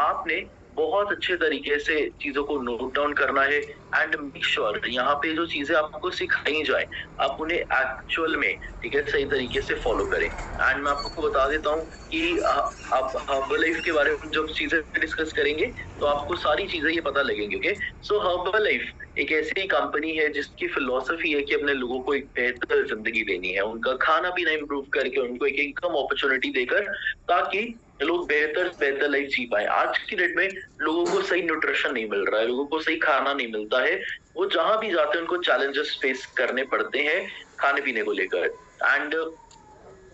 आपने बहुत अच्छे तरीके से चीज़ों को नोट डाउन करना है एंड मेक श्योर यहाँ पे जो चीज़ें आपको सिखाई जाए, आप उन्हें एक्चुअल में, ठीक है, सही तरीके से फॉलो करें। एंड मैं आपको बता देता हूँ कि आप हर्बलाइफ के बारे में जब चीज़ें डिस्कस करेंगे, तो आपको सारी चीज़ें ये पता लगेंगी, ओके? सो हर्बलाइफ एक ऐसी कंपनी है जिसकी फिलॉसफी है कि अपने लोगों को एक बेहतर ज़िंदगी देनी है, उनका खाना-पीना इम्प्रूव करके, उनको एक इनकम अपॉर्च्युनिटी देकर, ताकि लोग बेहतर से बेहतर लाइफ जी पाएँ। आज की डेट में लोगों को सही न्यूट्रिशन नहीं मिल रहा है, लोगों को सही खाना नहीं मिलता है। वो जहाँ भी जाते हैं उनको चैलेंजेस फेस करने पड़ते हैं खाने-पीने को लेकर। एंड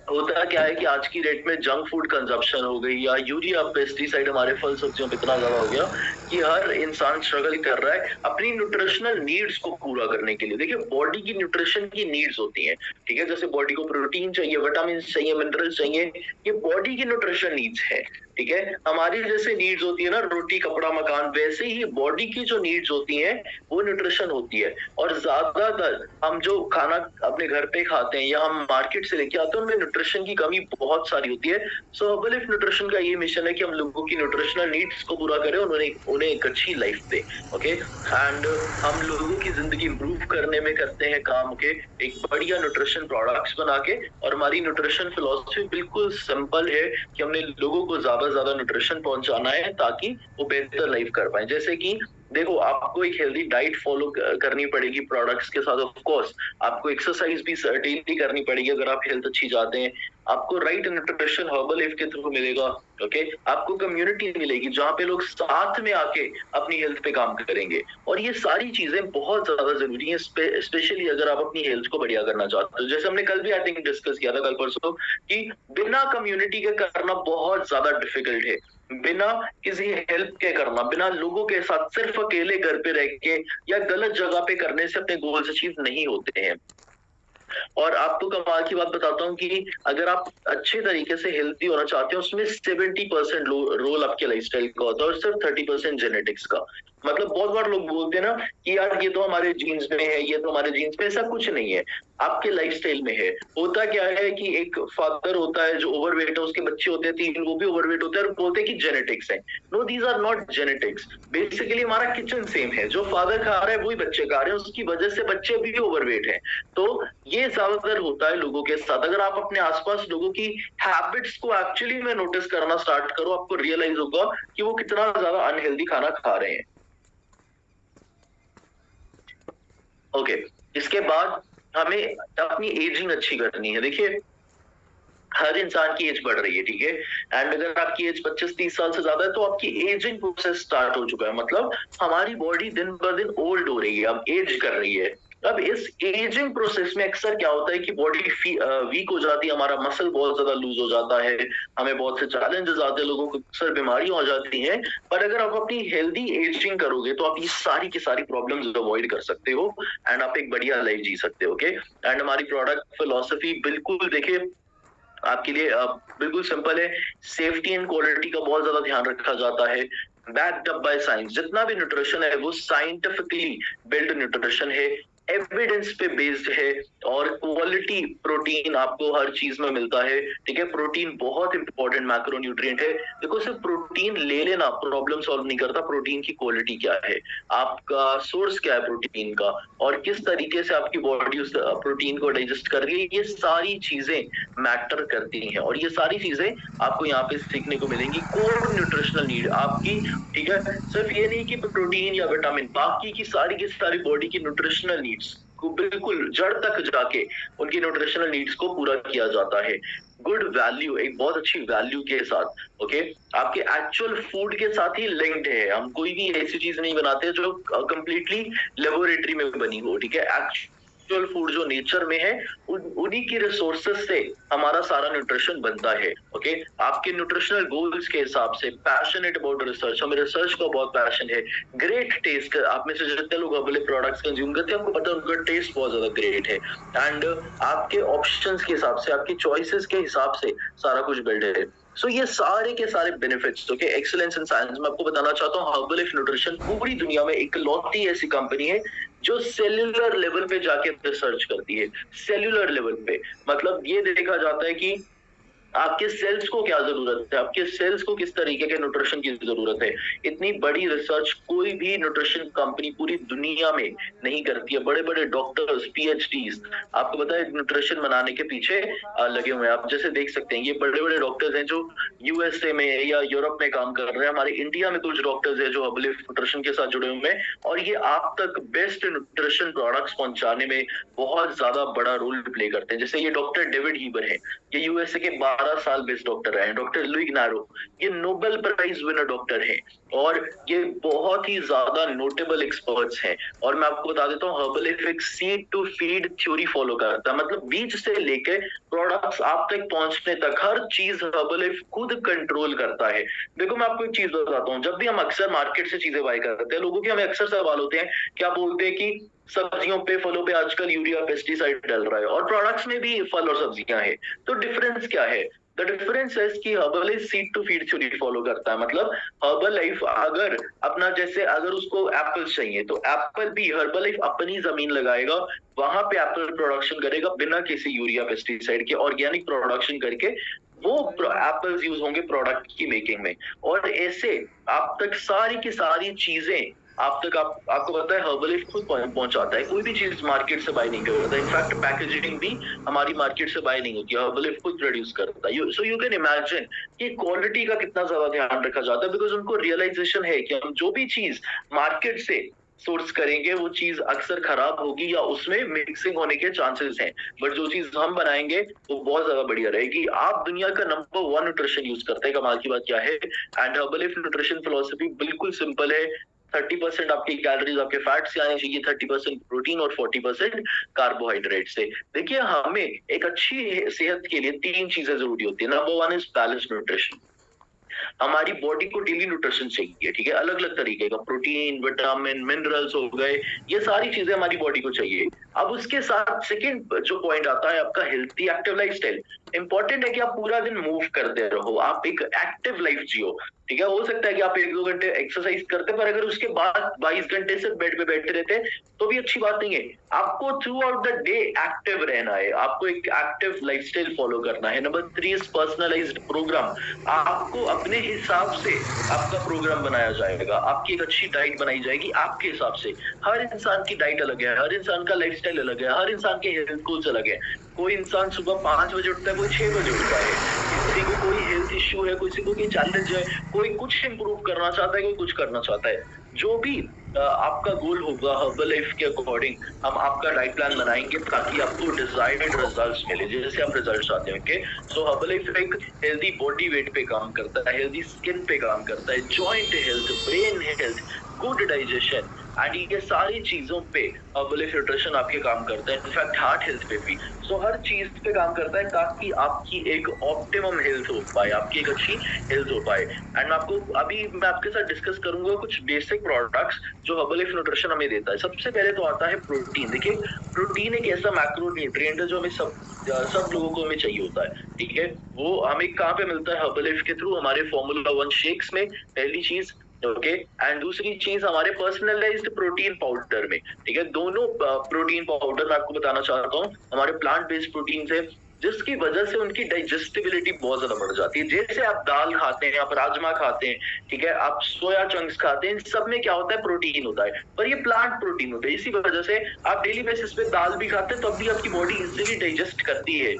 होता क्या है कि आज की डेट में जंक फूड कंजप्शन हो गई या यूरिया पेस्टिसाइड हमारे फल सब्जियों पे इतना ज्यादा हो गया कि हर इंसान स्ट्रगल कर रहा है अपनी न्यूट्रिशनल नीड्स को पूरा करने के लिए। देखिए, बॉडी की न्यूट्रिशन की नीड्स होती हैं, ठीक है? जैसे बॉडी को प्रोटीन चाहिए, विटामिन चाहिए, मिनरल्स चाहिए, ये बॉडी की न्यूट्रिशन नीड्स है, ठीक है? हमारी जैसे नीड्स होती है ना, रोटी कपड़ा मकान, वैसे ही बॉडी की जो नीड्स होती हैं वो न्यूट्रिशन होती है। और ज्यादातर हम जो खाना अपने घर पे खाते हैं या हम मार्केट से लेके आते हैं, उनमें न्यूट्रिशन की कमी बहुत सारी होती है। सो हर्बलाइफ न्यूट्रिशन का ये मिशन है कि हम लोगों की न्यूट्रिशनल नीड्स को पूरा करें, उन्हें उन्हें एक अच्छी लाइफ दे, ओके? एंड हम लोगों की जिंदगी इंप्रूव करने में करते हैं काम के एक बढ़िया न्यूट्रिशन प्रोडक्ट्स बना के। और हमारी न्यूट्रिशन फिलॉसफी बिल्कुल सिंपल है कि हमने लोगों को ज्यादा से ज्यादा न्यूट्रिशन पहुंचाना है ताकि वो बेहतर लाइफ कर पाए। जैसे कि देखो, आपको एक हेल्दी डाइट फॉलो करनी पड़ेगी प्रोडक्ट्स के साथ, ऑफ कोर्स आपको एक्सरसाइज भी सर्टेनली करनी पड़ेगी अगर आप हेल्थ अच्छी चाहते हैं। आपको राइट न्यूट्रिशन हर्बलाइफ के थ्रू मिलेगा, ओके? आपको कम्युनिटी मिलेगी जहाँ पे लोग साथ में आके अपनी हेल्थ पे काम करेंगे। और ये सारी चीजें बहुत ज्यादा जरूरी हैं, स्पेशली अगर आप अपनी हेल्थ को बढ़िया करना चाहते हो। जैसे हमने कल भी आई थिंक डिस्कस किया था, कल परसों, कि बिना कम्युनिटी के करना बहुत ज्यादा डिफिकल्ट है, बिना किसी हेल्प के करना, बिना लोगों के साथ सिर्फ अकेले घर पे रह के या गलत जगह पे करने से अपने गोल्स अचीव नहीं होते हैं। और आपको कमाल की बात बताता हूँ कि अगर आप अच्छे तरीके से हेल्थी होना चाहते हो, उसमें 70% रोल आपके लाइफस्टाइल का होता है और सिर्फ 30% जेनेटिक्स का। मतलब बहुत बार लोग बोलते हैं ना कि यार ये तो हमारे जीन्स में है, ये तो हमारे जीन्स में, ऐसा कुछ नहीं है, आपके लाइफस्टाइल में है। होता क्या है कि एक फादर होता है जो ओवरवेट है, उसके बच्चे होते हैं 3, वो भी ओवरवेट होते हैं और बोलते हैं कि जेनेटिक्स है। No, these are not genetics. Basically हमारा किचन सेम है, जो फादर खा रहा है वही बच्चे खा रहे हैं, उसकी वजह से बच्चे भी ओवरवेट है। तो ये ज्यादातर होता है लोगों के साथ। अगर आप अपने आसपास लोगों की हैबिट्स को एक्चुअली में नोटिस करना स्टार्ट करो, आपको रियलाइज होगा कि वो कितना ज्यादा अनहेल्दी खाना खा रहे हैं। ओके, इसके बाद हमें अपनी एजिंग अच्छी करनी है। देखिए, हर इंसान की एज बढ़ रही है, ठीक है? एंड अगर आपकी एज 25-30 साल से ज्यादा है तो आपकी एजिंग प्रोसेस स्टार्ट हो चुका है। मतलब हमारी बॉडी दिन ब दिन ओल्ड हो रही है, अब एज कर रही है। अब इस एजिंग प्रोसेस में अक्सर क्या होता है कि बॉडी वीक हो जाती है, हमारा मसल बहुत ज्यादा लूज हो जाता है, हमें बहुत से चैलेंजेस आते हैं, लोगों को अक्सर बीमारियां हो जाती हैं। पर अगर आप अपनी हेल्दी एजिंग करोगे तो आप ये सारी की सारी प्रॉब्लम्स अवॉइड कर सकते हो एंड आप एक बढ़िया लाइफ जी सकते हो, ओके? एंड हमारी प्रोडक्ट फिलोसफी बिल्कुल, देखिए, आपके लिए बिल्कुल सिंपल है। सेफ्टी एंड क्वालिटी का बहुत ज्यादा ध्यान रखा जाता है, बैक्ड अप बाय साइंस। जितना भी न्यूट्रिशन है वो साइंटिफिकली बिल्ड न्यूट्रिशन है, एविडेंस पे बेस्ड है, और क्वालिटी प्रोटीन आपको हर चीज में मिलता है, ठीक है? प्रोटीन बहुत इंपॉर्टेंट मैक्रो न्यूट्रिएंट है। देखो, सिर्फ प्रोटीन ले लेना प्रॉब्लम सॉल्व नहीं करता, प्रोटीन की क्वालिटी क्या है, आपका सोर्स क्या है प्रोटीन का, और किस तरीके से आपकी बॉडी उस प्रोटीन को डाइजेस्ट कर रही है, ये सारी चीजें मैटर करती हैं। और ये सारी चीजें आपको यहाँ पे सीखने को मिलेंगी। कोर न्यूट्रिशनल नीड आपकी, ठीक है? सिर्फ ये नहीं कि प्रोटीन या विटामिन, बाकी की सारी बॉडी की न्यूट्रिशनल नीड्स को बिल्कुल जड़ तक जाके उनकी न्यूट्रिशनल नीड्स को पूरा किया जाता है। गुड वैल्यू, एक बहुत अच्छी वैल्यू के साथ, ओके? आपके एक्चुअल फूड के साथ ही लिंक्ड है। हम कोई भी ऐसी चीज नहीं बनाते जो कंप्लीटली लेबोरेटरी में बनी हो, ठीक है? एक्चुअल फूड जो नेचर में है, उन्हीं की रिसोर्सेस से हमारा सारा न्यूट्रिशन बनता है, ओके? आपके न्यूट्रिशनल गोल्स के हिसाब से पैशनेट अबाउट रिसर्च, हमें रिसर्च का बहुत पैशन है। ग्रेट टेस्ट, आप में से जितने लोग हर्बल प्रोडक्ट्स कंज्यूम करते हैं आपको पता है उनका टेस्ट बहुत ज्यादा ग्रेट है। एंड आपके ऑप्शंस के हिसाब से, आपकी चॉइसेस के हिसाब से सारा कुछ बिल्ड है। सो ये सारे के सारे benefits, okay? Excellence in science में आपको बताना चाहता हूँ, हर्बलाइफ न्यूट्रिशन पूरी दुनिया में इकलौती ऐसी कंपनी है जो सेल्यूलर लेवल पे जाके रिसर्च करती है। सेल्यूलर लेवल पे मतलब ये देखा जाता है कि आपके सेल्स को क्या जरूरत है, आपके सेल्स को किस तरीके के न्यूट्रिशन की जरूरत है। इतनी बड़ी रिसर्च कोई भी न्यूट्रिशन कंपनी पूरी दुनिया में नहीं करती है। बड़े बड़े डॉक्टर्स, पीएचडीज आपको पता है न्यूट्रिशन बनाने के पीछे लगे हुए हैं। आप जैसे देख सकते हैं ये बड़े बड़े डॉक्टर्स हैं जो यूएसए में या यूरोप में काम कर रहे हैं। हमारे इंडिया में कुछ डॉक्टर्स हैं जो हर्बलिफ न्यूट्रिशन के साथ जुड़े हुए हैं और ये आप तक बेस्ट न्यूट्रिशन प्रोडक्ट्स पहुंचाने में बहुत ज्यादा बड़ा रोल प्ले करते हैं। जैसे ये डॉक्टर डेविड हीबर है, ये यूएसए के 12 साल बेस्ट डॉक्टर रहे हैं। डॉक्टर लुई नारो, ये नोबेल प्राइज विनर डॉक्टर है और ये बहुत ही ज्यादा नोटेबल एक्सपर्ट्स हैं। और मैं आपको बता देता हूँ हर्बलिफ एक seed to feed theory follow करता है, मतलब बीज से लेके प्रोडक्ट्स आप तक पहुंचने तक हर चीज हर्बलिफ खुद कंट्रोल करता है। देखो मैं आपको एक चीज बताता हूँ, जब भी हम अक्सर मार्केट से चीजें बाय करते हैं, लोगों के हमें अक्सर सवाल होते हैं, क्या बोलते हैं कि सब्जियों पे फलों पे आजकल यूरिया पेस्टिसाइड डल रहा है और प्रोडक्ट्स में भी फल और सब्जियां हैं, तो डिफरेंस क्या है। द डिफरेंस है कि Herbalife seed to feed theory follow करता है। मतलब हर्बलाइफ अगर अपना जैसे अगर उसको एप्पल्स चाहिए तो एप्पल भी हर्बलाइफ अपनी जमीन लगाएगा, वहां पे एप्पल प्रोडक्शन करेगा बिना किसी यूरिया पेस्टिसाइड के, ऑर्गेनिक प्रोडक्शन करके वो एप्पल्स यूज होंगे प्रोडक्ट की मेकिंग में। और ऐसे आप तक सारी की सारी चीजें आप तक आपको पता है हर्बलिफ खुद पहुंचाता है। कोई भी चीज मार्केट से बाय नहीं करता, इनफैक्ट पैकेजिंग भी हमारी मार्केट से बाय नहीं होती है, हर्बलिफ खुद प्रोड्यूस करता है। सो यू कैन इमेजिन कि क्वालिटी का कितना ज्यादा ध्यान रखा जाता है, बिकॉज उनको रियलाइजेशन है कि हम जो भी चीज मार्केट से सोर्स करेंगे वो चीज अक्सर खराब होगी या उसमें मिक्सिंग होने के चांसेस हैं, बट जो चीज हम बनाएंगे वो बहुत ज्यादा बढ़िया रहेगी। आप दुनिया का नंबर 1 न्यूट्रिशन यूज करते हैं, कमाल की बात क्या है। एंड हर्बलिफ न्यूट्रिशन फिलोसफी बिल्कुल सिंपल है। 30% आपकी कैलोरीज आपके फैट से आनी चाहिए, 30% प्रोटीन और 40% कार्बोहाइड्रेट से। देखिए हमें एक अच्छी सेहत के लिए 3 चीजें जरूरी होती है। Number 1 is balance nutrition. हमारी बॉडी को डेली न्यूट्रिशन चाहिए, ठीक है, अलग अलग तरीके का, प्रोटीन, विटामिन, मिनरल्स हो गए, ये सारी चीजें हमारी बॉडी को चाहिए। अब उसके साथ सेकंड जो पॉइंट आता है आपका हेल्थी एक्टिव लाइफस्टाइल। इंपॉर्टेंट है कि आप पूरा दिन मूव करते रहो, आप एक एक्टिव लाइफ जियो, ठीक है। हो सकता है कि आप 1-2 घंटे एक्सरसाइज करते, पर अगर उसके बाद 22 घंटे से बेड पे बैठे रहते तो भी अच्छी बात नहीं है। आपको throughout the day active रहना है, आपको एक एक्टिव लाइफस्टाइल फॉलो करना है। Number 3 is personalised programme. आपको अपने हिसाब से आपका प्रोग्राम बनाया जाएगा, आपकी एक अच्छी डाइट बनाई जाएगी आपके हिसाब से। हर इंसान की डाइट अलग है, हर इंसान का लाइफस्टाइल अलग है, हर इंसान के हेल्थ गोल्स अलग है। कोई इंसान सुबह 5 बजे उठता है, कोई 6 बजे उठता है, किसी को कोई हेल्थ इश्यू है, किसी को कोई चैलेंज है, कोई कुछ इंप्रूव करना चाहता है, कोई कुछ करना चाहता है। जो भी आपका गोल होगा हर्बलाइफ के अकॉर्डिंग हम आपका डाइट प्लान बनाएंगे ताकि आपको डिजायर्ड रिजल्ट्स मिले, जैसे आप रिजल्ट चाहते हैं। ओके, सो हर्बलाइफ एक हेल्दी बॉडी वेट पे काम करता है, हेल्दी स्किन पे काम करता है, joint health, brain health, good digestion and ये सारी चीजों पे हर्बलाइफ न्यूट्रिशन आपके काम करता है। इनफैक्ट हार्ट हेल्थ पे भी, सो हर चीज पे काम करता है ताकि आपकी एक ऑप्टिमम हेल्थ हो पाए, आपकी एक अच्छी हेल्थ हो पाए। एंड मैं आपके साथ डिस्कस करूंगा कुछ बेसिक प्रोडक्ट्स जो हर्बलाइफ न्यूट्रिशन हमें देता है। सबसे पहले तो आता है प्रोटीन। देखिए प्रोटीन एक ऐसा मैक्रो न्यूट्रिएंट है जो हमें सब लोगों को हमें चाहिए होता है, ठीक है। वो हमें कहाँ पे मिलता है, हर्बलाइफ के थ्रू, हमारे फॉर्मूला 1 शेक्स में, पहली चीज, ओके। एंड दूसरी चीज हमारे पर्सनलाइज्ड प्रोटीन पाउडर में, ठीक है। दोनों प्रोटीन पाउडर मैं आपको बताना चाहता हूँ हमारे प्लांट बेस्ड प्रोटीन से, जिसकी वजह से उनकी डाइजेस्टिबिलिटी बहुत ज्यादा बढ़ जाती है। जैसे आप दाल खाते हैं, आप राजमा खाते हैं, ठीक है, आप सोया चंक्स खाते हैं, इन सब में क्या होता है, प्रोटीन होता है, पर ये प्लांट प्रोटीन होता है। इसी वजह से आप डेली बेसिस पे दाल भी खाते हैं, तब भी आपकी बॉडी इजीली डाइजेस्ट करती है।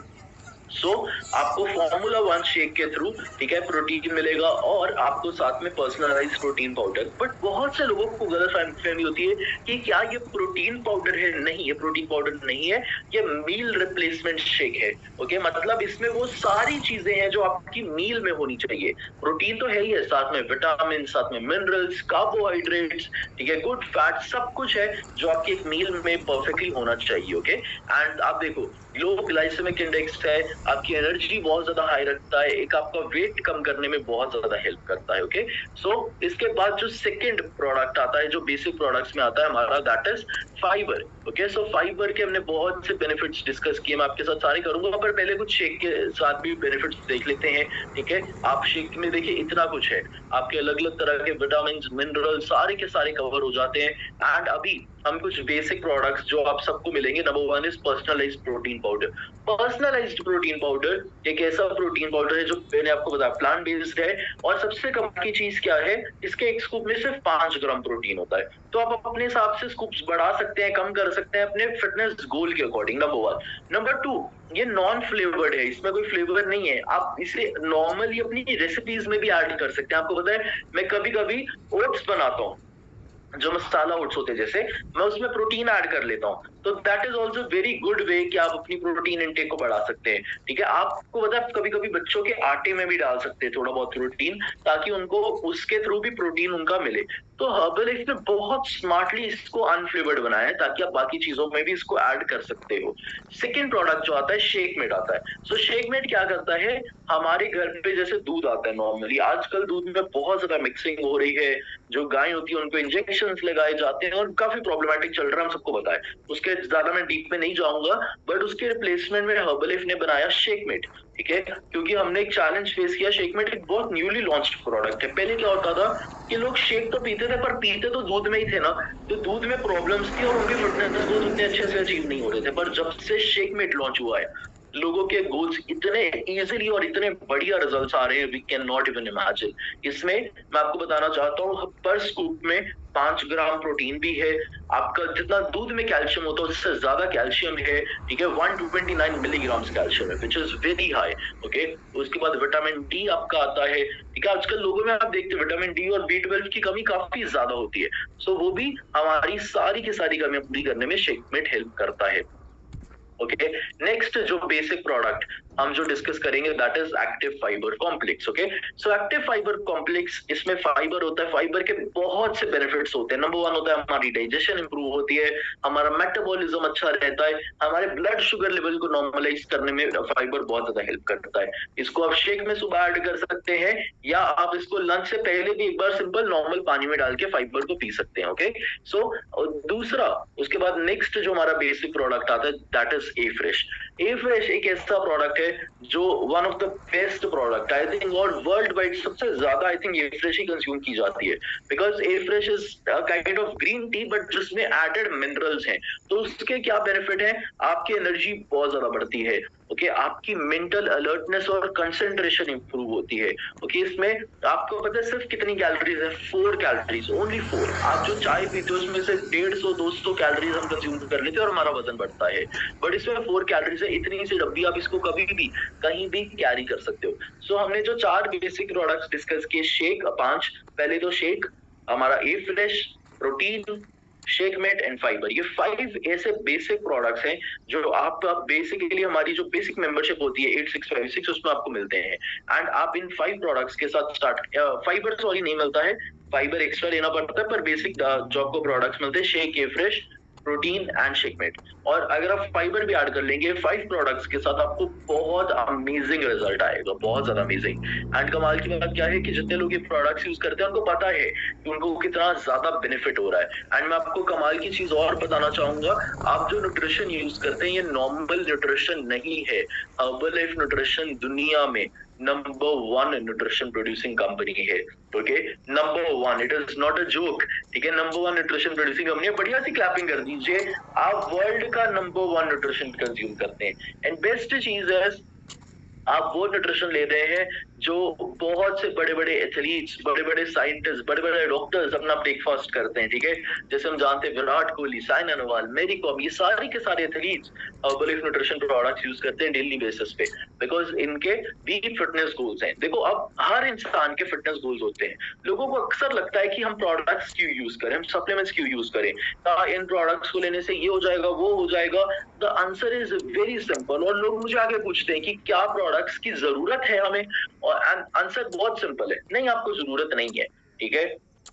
सो आपको फॉर्मूला 1 शेक के थ्रू, ठीक है, प्रोटीन मिलेगा और आपको साथ में पर्सनलाइज्ड प्रोटीन पाउडर। बट बहुत से लोगों को गलत फहमी होती है कि क्या ये प्रोटीन पाउडर है। नहीं, ये प्रोटीन पाउडर नहीं है, ये मील रिप्लेसमेंट शेक है। ओके, मतलब इसमें वो सारी चीजें हैं जो आपकी मील में होनी चाहिए। प्रोटीन तो है ही है, साथ में विटामिन, साथ में मिनरल्स, कार्बोहाइड्रेट्स, ठीक है, गुड फैट, सब कुछ है जो आपकी एक मील में परफेक्टली होना चाहिए। ओके, एंड आप देखो लो ग्लाइसेमिक इंडेक्स है, आपकी एनर्जी बहुत ज्यादा हाई रखता है, एक आपका वेट कम करने में बहुत ज्यादा हेल्प करता है। ओके, सो इसके बाद जो सेकंड प्रोडक्ट आता है, जो बेसिक प्रोडक्ट्स में आता है हमारा, that is fibre. Okay, so fibre के हमने बहुत से बेनिफिट्स डिस्कस किए, मैं आपके साथ सारे करूंगा, पर पहले कुछ शेक के साथ भी बेनिफिट्स देख लेते हैं, ठीक है। आप शेक में देखिए इतना कुछ है, आपके अलग अलग तरह के विटामिन, मिनरल सारे के सारे कवर हो जाते हैं। एंड अभी हम कुछ बेसिक प्रोडक्ट्स जो आप सबको मिलेंगे। Number 1 is personalised protein powder. Personalised protein powder एक ऐसा प्रोटीन पाउडर है जो मैंने आपको बताया प्लांट बेस्ड है, और सबसे कमाल की चीज क्या है, इसके एक स्कूप में सिर्फ 5 ग्राम प्रोटीन होता है। तो आप अपने हिसाब से स्कूप्स बढ़ा सकते हैं, कम कर सकते हैं अपने फिटनेस गोल के अकॉर्डिंग। नंबर 1। नंबर 2, ये नॉन फ्लेवर्ड है, इसमें कोई फ्लेवर नहीं है। आप इसे नॉर्मली अपनी रेसिपीज में भी ऐड कर सकते हैं। आपको पता है मैं कभी कभी ओट्स बनाता हूँ, जो मसाला ओट्स होते हैं जैसे, मैं उसमें प्रोटीन ऐड कर लेता हूँ। तो that is also very good way कि आप अपनी प्रोटीन इनटेक को बढ़ा सकते हैं। ठीक है, आपको पता है कभी कभी बच्चों के आटे में भी डाल सकते हैं थोड़ा बहुत प्रोटीन, ताकि उनको उसके थ्रू भी प्रोटीन उनका मिले। तो हर्बलाइफ ने बहुत स्मार्टली इसको अनफ्लेवर्ड बनाया है, ताकि आप बाकी चीजों में भी इसको ऐड कर सकते हो। सेकेंड प्रोडक्ट जो आता है शेकमेट आता है। सो शेकमेट क्या करता है, हमारे घर पे जैसे दूध आता है नॉर्मली, आजकल दूध में बहुत ज्यादा मिक्सिंग हो रही है, जो गाय होती है उनको इंजेक्शन लगाए जाते हैं और काफी प्रॉब्लमेटिक चल रहा है, हम सबको पता है। उसके ज्यादा मैं डीप में नहीं जाऊंगा, बट उसके रिप्लेसमेंट में हर्बलाइफ ने बनाया शेकमेट। ठीक है, क्योंकि हमने एक चैलेंज फेस किया। शेकमेट एक बहुत न्यूली लॉन्च प्रोडक्ट है। पहले क्या होता था कि लोग शेक तो पीते थे, पर पीते तो दूध में ही थे ना, तो दूध में प्रॉब्लम्स थी और उनके फिटनेस गोल उतने अच्छे से अचीव नहीं हो रहे थे। पर जब से शेकमेट लॉन्च हुआ है, लोगों के गोल्स इतने इजीली और इतने बढ़िया रिजल्ट्स आ रहे हैं, we can not even imagine. इसमें मैं आपको बताना चाहता हूँ, पर स्कूप में 5 ग्राम प्रोटीन भी है। आपका जितना दूध में कैल्शियम होता है उससे ज्यादा कैल्शियम है। ठीक है, 129 मिलीग्राम कैल्शियम है, which is very high. Okay, उसके बाद विटामिन डी आपका आता है। ठीक है, आजकल लोगों में आप देखते हैं विटामिन डी और B12 की कमी काफी ज्यादा होती है। सो वो भी हमारी सारी की सारी कमियां पूरी करने में शेकमेट हेल्प करता है। ओके, नेक्स्ट जो बेसिक प्रोडक्ट हम जो डिस्कस करेंगे that is active fibre complex. Okay, so active fibre complex, इसमें फाइबर होता है। फाइबर के बहुत से बेनिफिट्स होते हैं। नंबर 1 होता है हमारी डाइजेशन इंप्रूव होती है, हमारा मेटाबॉलिज्म अच्छा रहता है, हमारे ब्लड शुगर लेवल को नॉर्मलाइज करने में फाइबर बहुत ज्यादा हेल्प करता है। इसको आप शेक में सुबह ऐड कर सकते हैं, या आप इसको लंच से पहले भी एक बार सिंपल नॉर्मल पानी में डाल के फाइबर को पी सकते हैं। ओके, सो दूसरा, उसके बाद नेक्स्ट जो हमारा बेसिक प्रोडक्ट आता है that is a fresh. A fresh एक ऐसा प्रोडक्ट है जो one of the best product I think, और वर्ल्ड वाइड सबसे ज्यादा I think A fresh he consume की जाती है, because A fresh is kind of green tea but जिसमें एडेड मिनरल्स हैं। तो उसके क्या बेनिफिट है, आपकी एनर्जी बहुत ज्यादा बढ़ती है। ओके, आपकी मेंटल अलर्टनेस और कंसंट्रेशन इंप्रूव होती है। ओके, इसमें आपको पता है सिर्फ कितनी कैलोरीज है, 4 कैलोरीज, ओनली 4। आप जो चाय पीते हो उसमें से 150-200 कैलोरीज हम कंज्यूम कर लेते हैं और हमारा वजन बढ़ता है, बट इसमें 4 कैलोरीज है। इतनी सी डब्बी आप इसको कभी भी कहीं भी कैरी कर सकते हो। सो हमने जो 4 बेसिक प्रोडक्ट्स डिस्कस किए, शेक 5, पहले तो शेक, हमारा afresh, protein, shakemate and fibre, ये 5 ऐसे बेसिक प्रोडक्ट्स हैं जो आप बेसिकली हमारी जो बेसिक मेंबरशिप होती है 8656, उसमें आपको मिलते हैं। एंड आप इन 5 प्रोडक्ट्स के साथ स्टार्ट, फाइबर सॉरी नहीं मिलता है, फाइबर एक्स्ट्रा लेना पड़ता है, पर बेसिक जो आपको प्रोडक्ट्स मिलते हैं shake, A fresh, protein and Shakemate. और अगर आप फाइबर भी ऐड कर लेंगे 5 प्रोडक्ट्स के साथ, आपको बहुत अमेजिंग रिजल्ट आएगा, बहुत ज्यादा अमेजिंग। एंड कमाल की बात क्या है कि जितने लोग ये प्रोडक्ट्स यूज करते हैं उनको पता है कि उनको कितना ज्यादा बेनिफिट हो रहा है। एंड मैं आपको कमाल की चीज और बताना चाहूंगा, आप जो न्यूट्रिशन यूज करते हैं ये नॉर्मल न्यूट्रिशन नहीं है। हर्बलाइफ न्यूट्रिशन दुनिया में नंबर 1 न्यूट्रिशन प्रोड्यूसिंग कंपनी है। Okay, number 1, it is not a joke. ठीक है, नंबर 1 न्यूट्रिशन प्रोड्यूसिंग कंपनी है। बढ़िया सी क्लैपिंग कर दीजिए, आप वर्ल्ड का नंबर 1 न्यूट्रिशन कंज्यूम करते हैं। एंड बेस्ट चीज है, आप वो न्यूट्रिशन ले रहे हैं जो बहुत से बड़े बड़े एथलीट्स, बड़े बड़े साइंटिस्ट, बड़े बड़े डॉक्टर्स अपना ब्रेकफास्ट करते हैं। ठीक है, जैसे हम जानते हैं विराट कोहली, साइना नेहवाल, मेरी कॉम, ये सारे के सारे athletes Herbalife nutrition products use करते हैं डेली बेसिस पे, बिकॉज इनके भी फिटनेस गोल्स हैं। देखो, अब हर इंसान के फिटनेस गोल्स होते हैं। लोगों को अक्सर लगता है कि हम प्रोडक्ट्स क्यों यूज करें, हम सप्लीमेंट्स क्यों यूज करें, इन प्रोडक्ट्स को लेने से ये हो जाएगा, वो हो जाएगा। The answer is very simple. और लोग मुझे आगे पूछते हैं कि क्या प्रोडक्ट्स की जरूरत है हमें, और आंसर बहुत सिंपल है, नहीं, आपको जरूरत नहीं है। ठीक है,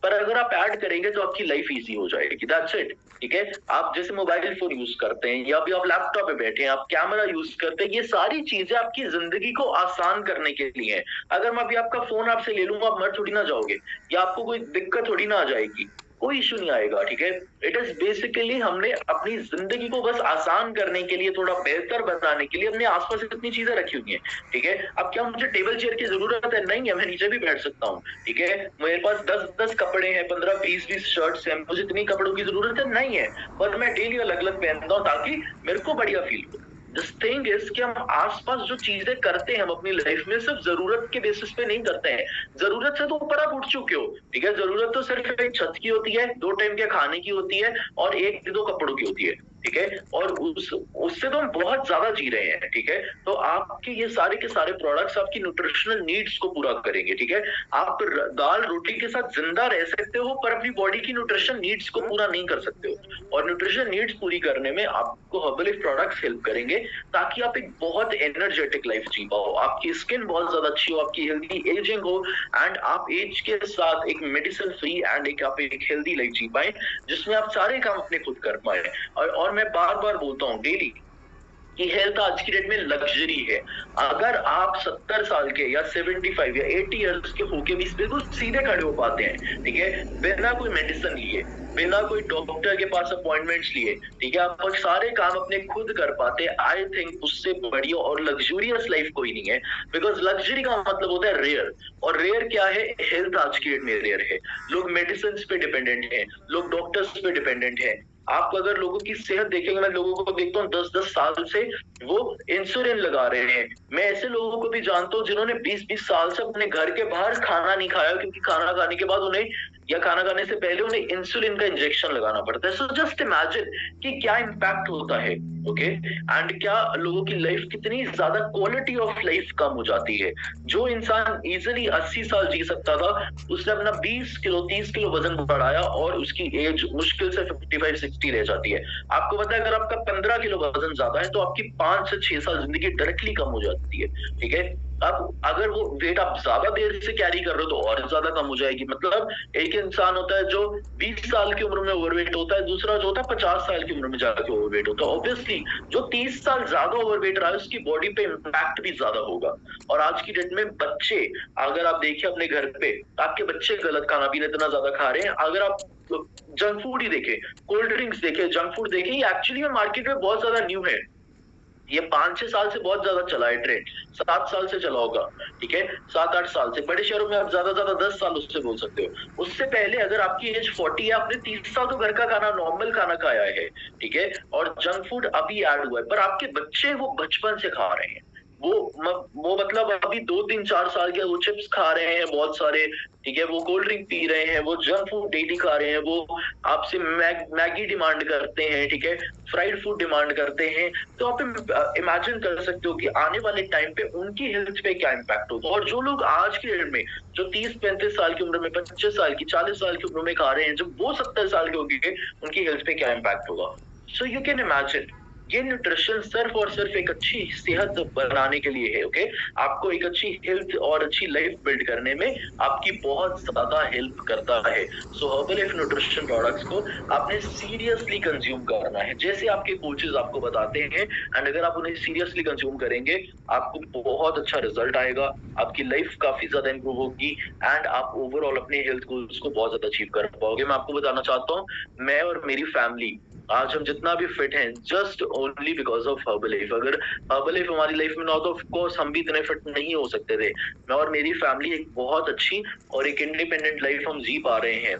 पर अगर आप ऐड करेंगे तो आपकी लाइफ इजी हो जाएगी, दैट्स इट। ठीक है, आप जैसे मोबाइल फोन यूज करते हैं या भी आप लैपटॉप पे बैठे हैं, आप कैमरा यूज करते हैं, ये सारी चीजें आपकी जिंदगी को आसान करने के लिए हैं। अगर मैं अभी आपका फोन आपसे ले लूंगा, आप मर थोड़ी ना जाओगे, या आपको कोई दिक्कत थोड़ी ना आ जाएगी। कोई इश्यू नहीं आएगा, ठीक है। इट इज बेसिकली हमने अपनी जिंदगी को बस आसान करने के लिए, थोड़ा बेहतर बनाने के लिए अपने आसपास इतनी चीजें रखी हुई हैं, ठीक है। अब क्या मुझे टेबल चेयर की जरूरत है? नहीं है, मैं नीचे भी बैठ सकता हूँ, ठीक है। मेरे पास 10-10 कपड़े हैं, 15-20 शर्ट्स हैं, मुझे इतनी कपड़ों की जरूरत है? नहीं है, पर मैं डेली अलग अलग पहनता हूँ ताकि मेरे को बढ़िया फील हो। दिस थिंग इज कि हम आसपास जो चीजें करते हैं हम अपनी लाइफ में सिर्फ जरूरत के बेसिस पे नहीं करते हैं। जरूरत से तो ऊपर आप उठ चुके हो, ठीक है। जरूरत तो सिर्फ एक छत की होती है, 2 टाइम के खाने की होती है और 1-2 कपड़ों की होती है, ठीक है। और उससे तो हम बहुत ज्यादा जी रहे हैं, ठीक है। तो आपके ये सारे के सारे प्रोडक्ट्स आपकी न्यूट्रिशनल नीड्स को पूरा करेंगे, ठीक है। आप दाल रोटी के साथ जिंदा रह सकते हो पर अपनी बॉडी की न्यूट्रिशन नीड्स को पूरा नहीं कर सकते हो। और न्यूट्रिशन नीड्स पूरी करने में आपको हर्बलिफ प्रोडक्ट्स हेल्प करेंगे ताकि आप एक बहुत एनर्जेटिक लाइफ जी पाओ, आपकी स्किन बहुत ज्यादा अच्छी हो, आपकी हेल्दी एजिंग हो एंड आप एज के साथ एक मेडिसिन फ्री एंड आप एक हेल्दी लाइफ जी पाए जिसमें आप सारे काम अपने खुद कर पाए। और मैं बार बार बोलता हूँ डेली कि हेल्थ आज की डेट में लग्जरी है। अगर आप 70 साल के या 75 या 80 इयर्स के होके भी बिल्कुल सीधे खड़े हो पाते हैं, ठीक है, बिना कोई मेडिसिन लिए, बिना कोई डॉक्टर के पास अपॉइंटमेंट्स लिए, ठीक है, आप सारे काम अपने खुद कर पाते हैं, आई थिंक उससे बढ़िया और लग्जूरियस लाइफ कोई नहीं है। बिकॉज लग्जरी का मतलब होता है रेयर, और रेयर क्या है? हेल्थ आज की डेट में रेयर है। लोग मेडिसिन पे डिपेंडेंट हैं, लोग डॉक्टर्स पे डिपेंडेंट हैं। आप अगर लोगों की सेहत देखेंगे, मैं लोगों को देखता हूँ 10-10 साल से वो इंसुलिन लगा रहे हैं। मैं ऐसे लोगों को भी जानता हूँ जिन्होंने 20-20 साल से अपने घर के बाहर खाना नहीं खाया क्योंकि खाना खाने के बाद उन्हें या खाना खाने से पहले उन्हें इंसुलिन का इंजेक्शन लगाना पड़ता है। सो जस्ट इमेजिन कि क्या इम्पैक्ट होता है, ओके। एंड क्या लोगों की लाइफ कितनी ज्यादा क्वालिटी ऑफ लाइफ कम हो जाती है। जो इंसान इजिली 80 साल जी सकता था, उसने अपना 20 किलो 30 किलो वजन बढ़ाया और उसकी एज मुश्किल से 55-60 रह जाती है। आपको पता है अगर आपका 15 किलो वजन ज्यादा है तो आपकी 5 से 6 साल जिंदगी डायरेक्टली कम हो जाती है, ठीक है। अब अगर वो वेट आप ज्यादा देर से कैरी कर रहे हो तो और ज्यादा कम हो जाएगी। मतलब एक इंसान होता है जो 20 साल की उम्र में ओवरवेट होता है, दूसरा जो होता है 50 साल की उम्र में जाके ओवरवेट होता है। ऑब्वियसली जो 30 साल ज्यादा ओवरवेट रहा है उसकी बॉडी पे इम्पैक्ट भी ज्यादा होगा। और आज की डेट में बच्चे, अगर आप देखिए अपने घर पे, आपके बच्चे गलत खाना पीना इतना ज्यादा खा रहे हैं। अगर आप जंक फूड ही देखें, कोल्ड ड्रिंक्स देखें, जंक फूड देखें, ये एक्चुअली में मार्केट में बहुत ज्यादा न्यू है। ये 5-6 साल से बहुत ज्यादा चला है ट्रेंड, 7 साल से चला होगा, ठीक है, 7-8 साल से। बड़े शहरों में आप ज्यादा 10 साल उससे बोल सकते हो। उससे पहले अगर आपकी एज 40 है, आपने 30 साल तो घर का खाना, नॉर्मल खाना खाया है, ठीक है, और जंक फूड अभी ऐड हुआ है, पर आपके बच्चे वो बचपन से खा रहे हैं। वो मतलब अभी 2-3-4 साल के वो चिप्स खा रहे हैं बहुत सारे, ठीक है, वो कोल्ड ड्रिंक पी रहे हैं, वो जंक फूड डेली खा रहे हैं, वो आपसे मैगी डिमांड करते हैं, ठीक है, फ्राइड फूड डिमांड करते हैं। तो आप इमेजिन कर सकते हो कि आने वाले टाइम पे उनकी हेल्थ पे क्या इम्पैक्ट होगा। और जो लोग आज की डेट में जो 30-35 साल की उम्र में, 25 साल की, 40 साल की उम्र में खा रहे हैं, जब वो 70 साल के होंगे उनकी हेल्थ पे क्या इम्पैक्ट होगा। सो यू कैन इमेजिन ये न्यूट्रिशन सिर्फ और सिर्फ एक अच्छी सेहत बनाने के लिए है, ओके। आपको एक अच्छी हेल्थ और अच्छी लाइफ बिल्ड करने में आपकी बहुत ज्यादा हेल्प करता है। सो हर्बलाइफ न्यूट्रिशन प्रोडक्ट्स को आपने सीरियसली कंज्यूम करना है, जैसे आपके कोचेस आपको बताते हैं। एंड अगर आप उन्हें सीरियसली कंज्यूम करेंगे, आपको बहुत अच्छा रिजल्ट आएगा, आपकी लाइफ काफी ज्यादा इंप्रूव होगी एंड आप ओवरऑल अपने हेल्थ गोल्स को बहुत ज्यादा अचीव कर पाओगे। मैं आपको बताना चाहता हूँ, मैं और मेरी फैमिली आज हम जितना भी फिट हैं just only because of Herbalife. अगर हर्बलाइफ हमारी लाइफ में ना हो तो ऑफ कोर्स हम भी इतने फिट नहीं हो सकते थे। मैं और मेरी फैमिली एक बहुत अच्छी और एक इंडिपेंडेंट लाइफ हम जी पा रहे हैं।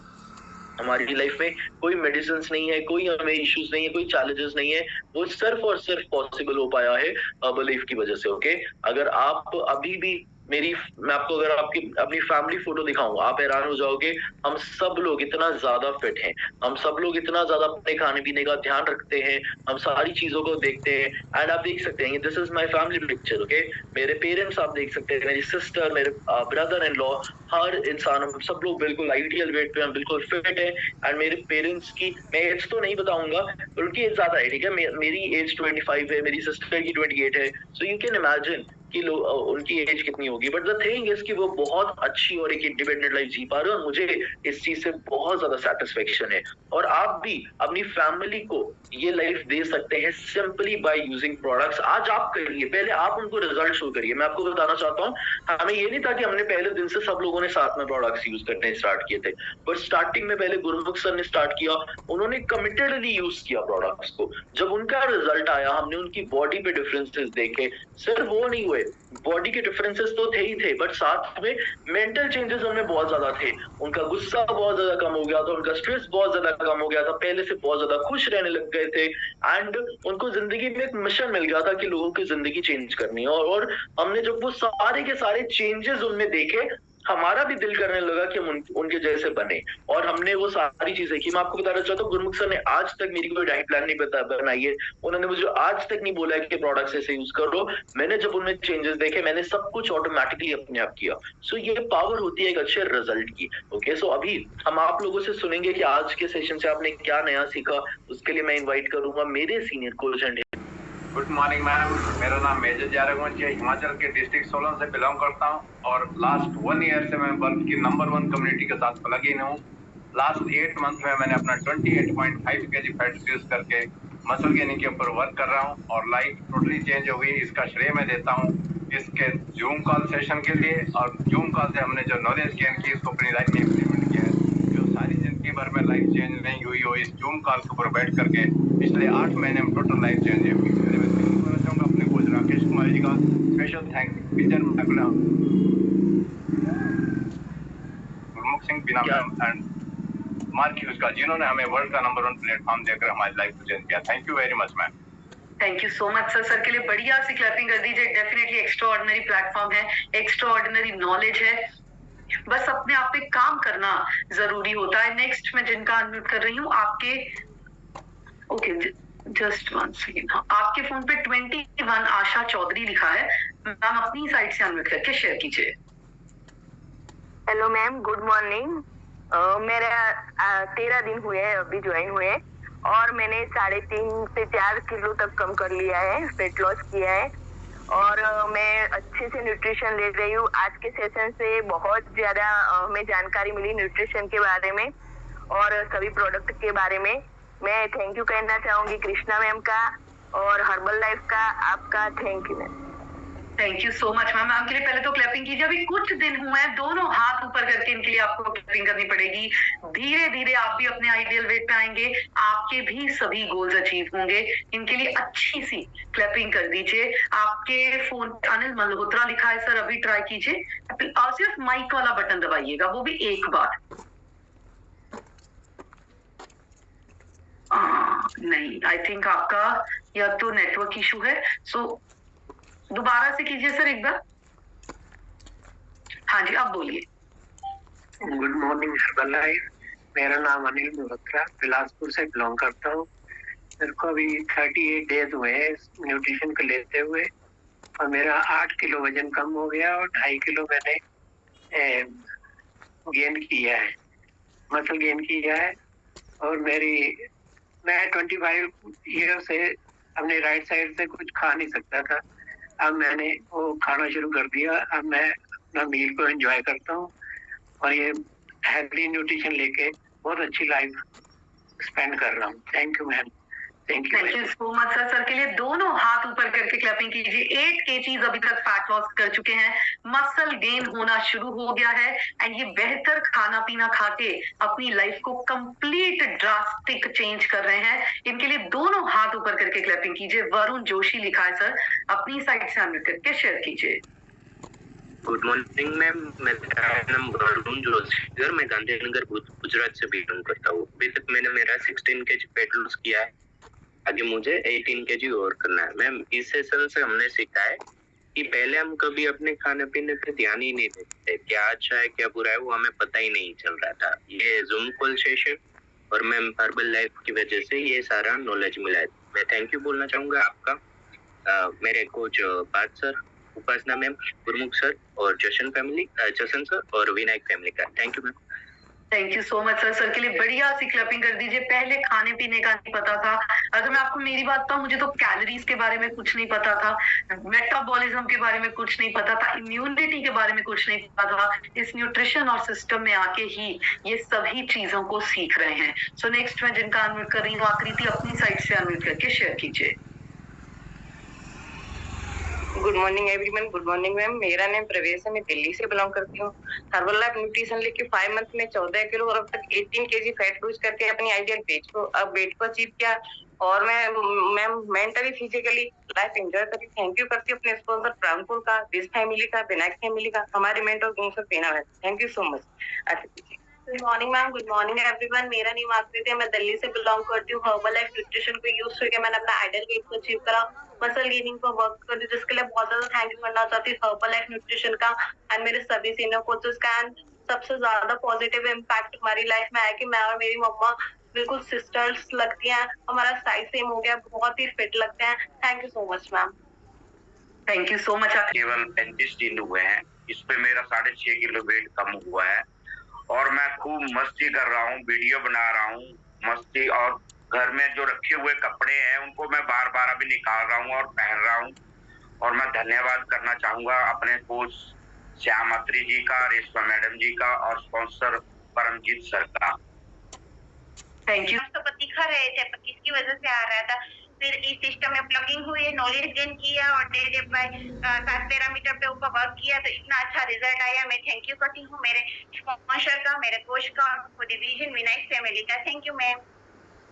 हमारी लाइफ में कोई मेडिसिन नहीं है, कोई हमें इश्यूज नहीं है, कोई चैलेंजेस नहीं है। वो सिर्फ और सिर्फ पॉसिबल हो पाया है हर्बलाइफ की वजह से, ओके। अगर आप अभी भी मैं आपको अगर आपकी अपनी फैमिली फोटो दिखाऊं, आप हैरान हो जाओगे। हम सब लोग इतना ज्यादा फिट हैं, हम सब लोग इतना ज्यादा अपने खाने पीने का ध्यान रखते हैं, हम सारी चीजों को देखते हैं। एंड आप देख सकते हैं, this is my family picture, okay. मेरे पेरेंट्स आप देख सकते हैं, मेरी सिस्टर, मेरे ब्रदर इन लॉ, हर इंसान, हम सब लोग बिल्कुल आइडियल वेट पे, हम बिल्कुल फिट है। एंड मेरे पेरेंट्स की मैं एज तो नहीं बताऊंगा, उनकी एज ज्यादा है, ठीक है। मेरी एज 25 है, मेरी सिस्टर की 28 है। सो यू कैन इमेजिन कि उनकी एज कितनी होगी, बट द थिंग इज कि वो बहुत अच्छी और एक इंडिपेंडेंट लाइफ जी पा रहे हैं और मुझे इस चीज से बहुत ज्यादा सेटिस्फेक्शन है। और आप भी अपनी फैमिली को ये लाइफ दे सकते हैं सिंपली बाय यूजिंग प्रोडक्ट्स। आज आप करिए, पहले आप उनको रिजल्ट शो करिए। मैं आपको बताना चाहता हूँ, हमें ये नहीं था कि हमने पहले दिन से सब लोगों ने साथ में प्रोडक्ट्स यूज करने स्टार्ट किए थे, बट स्टार्टिंग में पहले गुरमुख सर ने स्टार्ट किया, उन्होंने कमिटेडली यूज किया प्रोडक्ट्स को। जब उनका रिजल्ट आया, हमने उनकी बॉडी पे डिफरेंसेस देखे, सिर्फ वो नहीं हुए, बॉडी के डिफरेंसेस तो थे ही थे, बट साथ में मेंटल चेंजेस उनमें बहुत ज्यादा थे। उनका गुस्सा बहुत ज्यादा कम हो गया था, उनका स्ट्रेस बहुत ज्यादा कम हो गया था, पहले से बहुत ज्यादा खुश रहने लग गए थे। एंड उनको जिंदगी में एक मिशन मिल गया था कि लोगों की जिंदगी चेंज करनी है। और हमने जब वो सारे के सारे चेंजेस उनमें देखे, हमारा भी दिल करने लगा कि हम उनके जैसे बने, और हमने वो सारी चीजें की। मैं आपको बताना चाहता हूँ, गुरमुख सर ने आज तक मेरी कोई डाइट प्लान नहीं बनाई है, उन्होंने मुझे आज तक नहीं बोला है कि प्रोडक्ट्स ऐसे यूज करो। मैंने जब उनमें चेंजेस देखे, मैंने सब कुछ ऑटोमेटिकली अपने आप किया। सो ये पावर होती है एक अच्छे रिजल्ट की। ओके, सो अभी हम आप लोगों से सुनेंगे कि आज के सेशन से आपने क्या नया सीखा। उसके लिए मैं इन्वाइट करूंगा मेरे senior coach and. Good morning ma'am, मेरा नाम मेजर जारगवंश है, हिमाचल के डिस्ट्रिक्ट सोलन से बिलोंग करता हूं और लास्ट 1 ईयर से मैं बल्ब की नंबर 1 कम्युनिटी के साथ प्लग इन हूँ। लास्ट 8 मंथ में मैंने अपना 28.5 kg फैट रिड्यूस करके मसल गेनिंग के ऊपर वर्क कर रहा हूँ और लाइफ टोटली चेंज हो गई। इसका श्रेय मैं देता हूँ इसके जूम कॉल सेशन के लिए, और जूम कॉल से हमने जो नॉलेज गेन की इसको अपनी लाइफ में इम्प्लीमेंट किया है। जो सारी जिंदगी भर में लाइफ चेंज नहीं हुई हो, इस जूम कॉल के ऊपर बैठ करके पिछले 8 महीने में टोटल लाइफ चेंज है। अपने कोच राकेश कुमार जी का स्पेशल थैंक्स गुरमुख सिंह बिना एंड मार्क ह्यूज का, जिन्होंने हमें वर्ल्ड का नंबर 1 प्लेटफॉर्म देकर हमारी लाइफ को चेंज किया। Thank you very much ma'am. Thank you so much sir. Sir के लिए बढ़िया सी क्लैपिंग कर दीजिए। डेफिनेटली एक्स्ट्रा ऑर्डिनरी प्लेटफॉर्म है, एक्स्ट्रा ऑर्डिनरी नॉलेज है, बस अपने आप पे काम करना जरूरी होता है। नेक्स्ट मैं जिनका अनम्यूट कर रही हूँ, आपके ओके जस्ट 1 सेकेंड। हाँ, आपके फोन पे 21 आशा चौधरी लिखा है। मैम अपनी साइड से अनम्यूट करके शेयर कीजिए। Hello ma'am, good morning. मेरा 13 दिन हुए हैं अभी ज्वाइन हुए, और मैंने 3.5 से 4 किलो तक कम कर लिया है, वेट लॉस किया है, और मैं अच्छे से न्यूट्रिशन ले रही हूँ। आज के सेशन से बहुत ज्यादा हमें जानकारी मिली न्यूट्रिशन के बारे में और सभी प्रोडक्ट के बारे में। मैं थैंक यू कहना चाहूंगी कृष्णा मैम का और हर्बल लाइफ का। आपका thank you ma'am. Thank you so much ma'am. Ma'am के लिए पहले तो क्लैपिंग कीजिए। अभी कुछ दिन हुए हैं, दोनों हाथ ऊपर करके इनके लिए आपको क्लैपिंग करनी पड़ेगी। धीरे धीरे आप भी अपने आइडियल वेट पे आएंगे, आपके भी सभी गोल्स अचीव होंगे। इनके लिए अच्छी सी क्लैपिंग कर दीजिए। आपके फोन पे अनिल मल्होत्रा लिखा है सर, अभी ट्राई कीजिए और सिर्फ माइक वाला बटन दबाइएगा, वो भी एक बार। नहीं, आई थिंक आपका या तो नेटवर्क इशू है, सो दोबारा से कीजिए सर एक बार। हाँ जी, आप बोलिए। गुड मॉर्निंग हर्बल लाइफ, मेरा नाम अनिल मल्होत्रा, बिलासपुर से बिलोंग करता हूँ। मेरे को अभी 38 डेज हुए हैं न्यूट्रिशन को लेते हुए, और मेरा 8 किलो वजन कम हो गया और 2.5 किलो मैंने गेन किया है, मसल गेन किया है। और मैं 25 ईयर से अपने राइट साइड से कुछ खा नहीं सकता था, अब मैंने वो खाना शुरू कर दिया। अब मैं अपना मील को एंजॉय करता हूँ और ये हेल्दी न्यूट्रिशन लेके बहुत अच्छी लाइफ स्पेंड कर रहा हूँ। Thank you ma'am. Thank you so much sir. Sir के लिए दोनों हाथ ऊपर करके क्लैपिंग कीजिए। 8 kg अभी तक फैट लॉस कर चुके हैं, मसल गेन होना शुरू हो गया है, एंड ये बेहतर खाना पीना खा के अपनी लाइफ को कंप्लीट ड्रास्टिक चेंज कर रहे हैं। इनके लिए दोनों हाथ ऊपर करके क्लैपिंग कीजिए। वरुण जोशी लिखा है सर, अपनी साइड से अनम्यूट करके शेयर कीजिए। गुड मॉर्निंग मैम, मेरा नाम वरुण जोशी है, मैं गांधीनगर गुजरात से बिलोंग करता हूँ। अभी तक मैंने मेरा 16 kg वेट लॉस किया है, आगे मुझे 18 kg और करना है। मैम इस सेशन से हमने सीखा है कि पहले हम कभी अपने खाने पीने पे ध्यान ही नहीं देते, क्या अच्छा है क्या बुरा है वो हमें पता ही नहीं चल रहा था। ये जूम कॉल सेशन और मैम हर्बल लाइफ की वजह से ये सारा नॉलेज मिला है। मैं थैंक यू बोलना चाहूंगा आपका, मेरे कोच पार्थ सर, उपासना मैम, गुरमुख सर और जशन सर और विनायक फैमिली का। Thank you ma'am. Thank you so much sir. Sir के लिए बढ़िया सी क्लैपिंग कर दीजिए। पहले खाने पीने का नहीं पता था, अगर मैं आपको मेरी बात बताऊं, मुझे तो कैलोरीज के बारे में कुछ नहीं पता था, मेटाबॉलिज्म के बारे में कुछ नहीं पता था, इम्यूनिटी के बारे में कुछ नहीं पता था। इस न्यूट्रिशन और सिस्टम में आके ही ये सभी चीजों को सीख रहे हैं। सो नेक्स्ट मैं जिनका अनम्यूट कर रही हूँ, आकृति अपनी साइड से अनम्यूट करके शेयर कीजिए। Good morning everyone. Good morning ma'am. मेरा नाम प्रवेश है, मैं दिल्ली से बिलोंग करती हूँ। हर्बल लाइफ न्यूट्रिशन लेके 5 मंथ में 14 किलो और अब तक 18 केजी फैट लूज करके अपनी आइडियल वेट को अचीव किया। और मैं मेंटली फिजिकली लाइफ एंजॉय करी। थैंक यू करती हूँ अपने स्पॉन्सर प्राणपुर का, दिस फैमिली का, विनायक फैमिली का, हमारे मेंटर गुंसर पेना है। Thank you so much. Good morning ma'am. Good morning everyone. मेरा नाम आकृति है, मैं दिल्ली से बिलोंग करती हूँ। हर्बल लाइफ न्यूट्रिशन को यूज करके मैंने अपना आइडियल वेट को अचीव करा। मसल गेनिंग पर वर्क कर रही, जिसके लिए बहुत ज्यादा थैंक यू करना चाहती हूँ हर्बल लाइफ न्यूट्रिशन का एंड मेरे सभी सीनियर कोचेस का। एंड सबसे ज्यादा पॉजिटिव इम्पैक्ट हमारी लाइफ में आया कि मैं और मेरी मम्मा बिल्कुल सिस्टर्स लगती हैं, हमारा साइज सेम हो गया, बहुत ही फिट लगते हैं। Thank you so much ma'am. Thank you so much. केवल 35 दिन हुए हैं, इसमें मेरा 6.5 किलो वेट कम हुआ है और मैं खूब मस्ती कर रहा हूँ, वीडियो बना रहा हूँ मस्ती, और घर में जो रखे हुए कपड़े हैं उनको मैं बार बार अभी निकाल रहा हूँ और पहन रहा हूँ। और मैं धन्यवाद करना चाहूंगा अपने कोच श्याम अत्री जी का, रेशमा मैडम जी का और स्पॉन्सर परमजीत सर का। Thank you. तो दिखा रहे थे पर किसकी वजह से आ रहा था, फिर इस सिस्टम में प्लगिंग हुई, नॉलेज गेन किया और डे डे बाय 7 पैरामीटर पे ऊपर वर्क किया तो इतना अच्छा रिजल्ट आया। मैं थैंक यू करती हूँ मेरे स्पॉन्सर का, मेरे कोच का और डिवीजन विनायक फैमिली का। Thank you ma'am.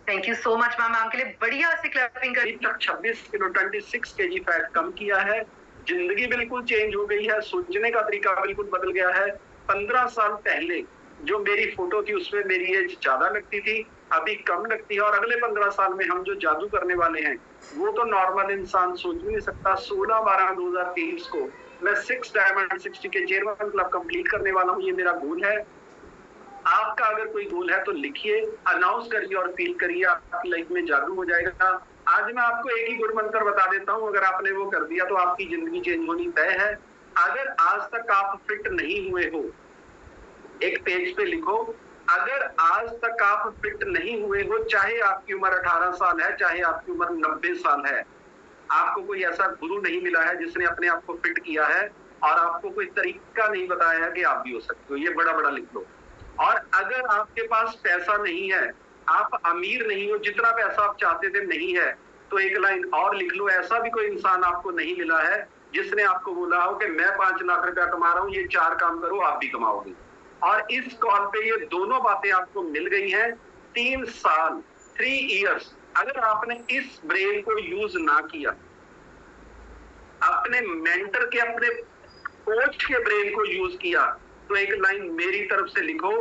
Thank you so much ma'am. आपके लिए बढ़िया सी क्लैपिंग कर। 26 किलो 26 केजी फैट कम किया है, जिंदगी बिल्कुल चेंज हो गई है, सोचने का तरीका बिल्कुल बदल गया है। 15 साल पहले जो मेरी फोटो थी उसमें मेरी एज ज्यादा लगती थी, अभी कम लगती है। और अगले 15 साल में हम जो जादू करने वाले हैं वो तो नॉर्मल इंसान सोच भी नहीं सकता। 16/12/2023 को मैं 6 डायमंड 60 के चेयरमैन क्लब कंप्लीट करने वाला हूँ, ये मेरा गोल है। आपका अगर कोई गोल है तो लिखिए, अनाउंस करिए और फील करिए, आपकी लाइफ में जादू हो जाएगा। आज मैं आपको एक ही गुड मंत्र बता देता हूँ, अगर आपने वो कर दिया तो आपकी जिंदगी चेंज होनी तय है। अगर आज तक आप फिट नहीं हुए हो, एक पेज पे लिखो, अगर आज तक आप फिट नहीं हुए हो, चाहे आपकी उम्र 18 साल है, चाहे आपकी उम्र 90 साल है, आपको कोई ऐसा गुरु नहीं मिला है जिसने अपने आप को फिट किया है और आपको कोई तरीका नहीं बताया है कि आप भी हो सकते हो, ये बड़ा बड़ा लिख लो। और अगर आपके पास पैसा नहीं है, आप अमीर नहीं हो, जितना पैसा आप चाहते थे नहीं है, तो एक लाइन और लिख लो, ऐसा भी कोई इंसान आपको नहीं मिला है जिसने आपको बोला हो कि मैं 5 लाख रुपया कमा रहा हूं, ये 4 काम करो आप भी कमाओगे। और इस कॉल पे ये दोनों बातें आपको मिल गई हैं। 3 साल 3 इयर्स अगर आपने इस ब्रेन को यूज ना किया, अपने मेंटर के, अपने कोच के ब्रेन को यूज किया, तो एक लाइन मेरी तरफ से लिखो,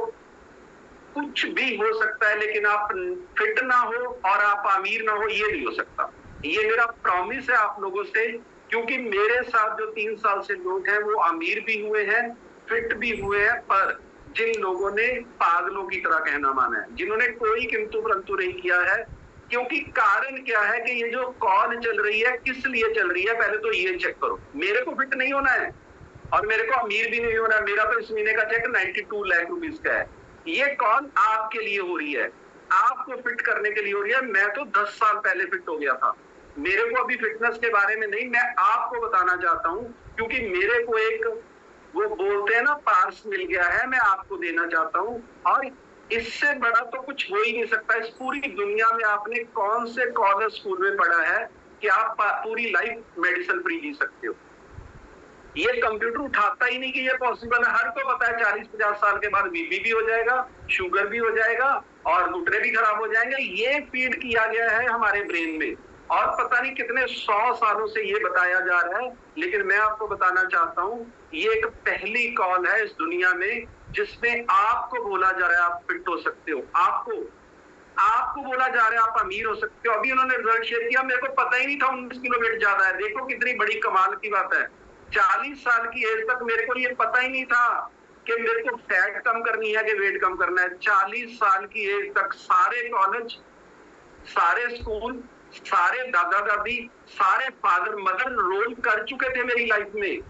कुछ भी हो सकता है लेकिन आप फिट ना हो और आप अमीर ना हो, ये नहीं हो सकता। ये मेरा प्रॉमिस है आप लोगों से, क्योंकि मेरे साथ जो 3 साल से लोग हैं वो अमीर भी हुए हैं, फिट भी हुए हैं, पर जिन लोगों ने पागलों की तरह कहना माना है, जिन्होंने कोई किंतु परंतु नहीं किया है। क्योंकि कारण क्या है कि ये जो कॉल चल रही है किस लिए चल रही है, पहले तो ये चेक करो। मेरे को फिट नहीं होना है और मेरे को अमीर भी नहीं होना है, मेरा तो इस महीने का चेक 92 लाख रुपीस का है। ये कॉल आपके लिए हो रही है, आपको फिट करने के लिए हो रही है। मैं तो 10 साल पहले फिट हो गया था, मेरे को अभी फिटनेस के बारे में नहीं, मैं आपको बताना चाहता हूँ, क्योंकि मेरे को एक वो बोलते हैं ना पार्स मिल गया है, मैं आपको देना चाहता हूँ। और इससे बड़ा तो कुछ हो ही नहीं सकता। इस पूरी दुनिया में आपने कौन से कॉलेज स्कूल में पढ़ा है कि आप पूरी लाइफ मेडिसिन फ्री जी सकते हो? ये कंप्यूटर उठाता ही नहीं कि ये पॉसिबल है। हर को पता है 40-50 साल के बाद बीपी भी हो जाएगा, शुगर भी हो जाएगा और घुटने भी खराब हो जाएंगे। ये फीड किया गया है हमारे ब्रेन में और पता नहीं कितने 100 सालों से ये बताया जा रहा है। लेकिन मैं आपको बताना चाहता हूँ, ये एक पहली कॉल है इस दुनिया में जिसमें आपको बोला जा रहा है आप फिट हो सकते हो, आपको बोला जा रहा है आप अमीर हो सकते हो। अभी उन्होंने रिजल्ट शेयर किया, मेरे को पता ही नहीं था 19 किलो वेट ज्यादा है। देखो कितनी बड़ी कमाल की बात है। 40 साल की एज तक मेरे को ये पता ही नहीं था कि मेरे को फैट कम करनी है कि वेट कम करना है। 40 साल की एज तक सारे कॉलेज, सारे स्कूल, सारे दादा दादी, सारे फादर मदर रोल कर चुके थे मेरी लाइफ में।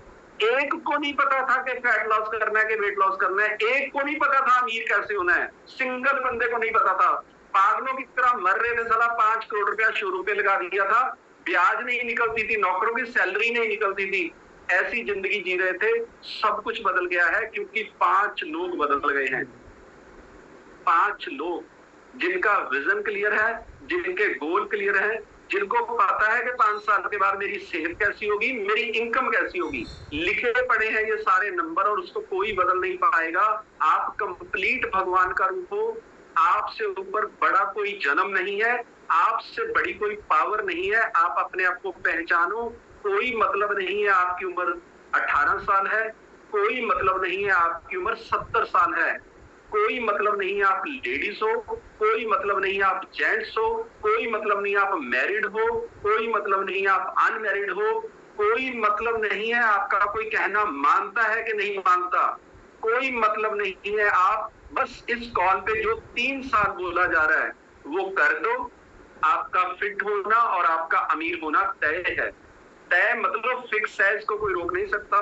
एक को नहीं पता था कि फैट लॉस करना है कि वेट लॉस करना है, एक को नहीं पता था अमीर कैसे होना है, सिंगल बंदे को नहीं पता था। पागलों की तरह मर रहे थे, साला 5 करोड़ रुपया शोरूम पे लगा दिया था, ब्याज नहीं निकलती थी, नौकरों की सैलरी नहीं निकलती थी, ऐसी जिंदगी जी रहे थे। सब कुछ बदल गया है क्योंकि 5 लोग बदल गए हैं। 5 लोग जिनका विजन क्लियर है, जिनके गोल क्लियर है, जिनको पता है कि 5 साल के बाद मेरी सेहत कैसी होगी, मेरी इनकम कैसी होगी। लिखे पड़े हैं ये सारे नंबर और उसको कोई बदल नहीं पाएगा। आप कंप्लीट भगवान का रूप हो, आपसे ऊपर बड़ा कोई जन्म नहीं है, आपसे बड़ी कोई पावर नहीं है। आप अपने आप को पहचानो। कोई मतलब नहीं है आपकी उम्र 18 साल है, कोई मतलब नहीं है आपकी उम्र 70 साल है, कोई मतलब नहीं है आप लेडीज हो, कोई मतलब नहीं है आप जेंट्स हो, कोई मतलब नहीं है आप मैरिड हो, कोई मतलब नहीं है आप अनमैरिड हो, कोई मतलब नहीं है आपका कोई कहना मानता है कि नहीं मानता, कोई मतलब नहीं है। आप बस इस कॉल पे जो 3 साल बोला जा रहा है वो कर दो। आपका फिट होना और आपका अमीर होना तय है। तय मतलब फिक्स है, इसको कोई रोक नहीं सकता।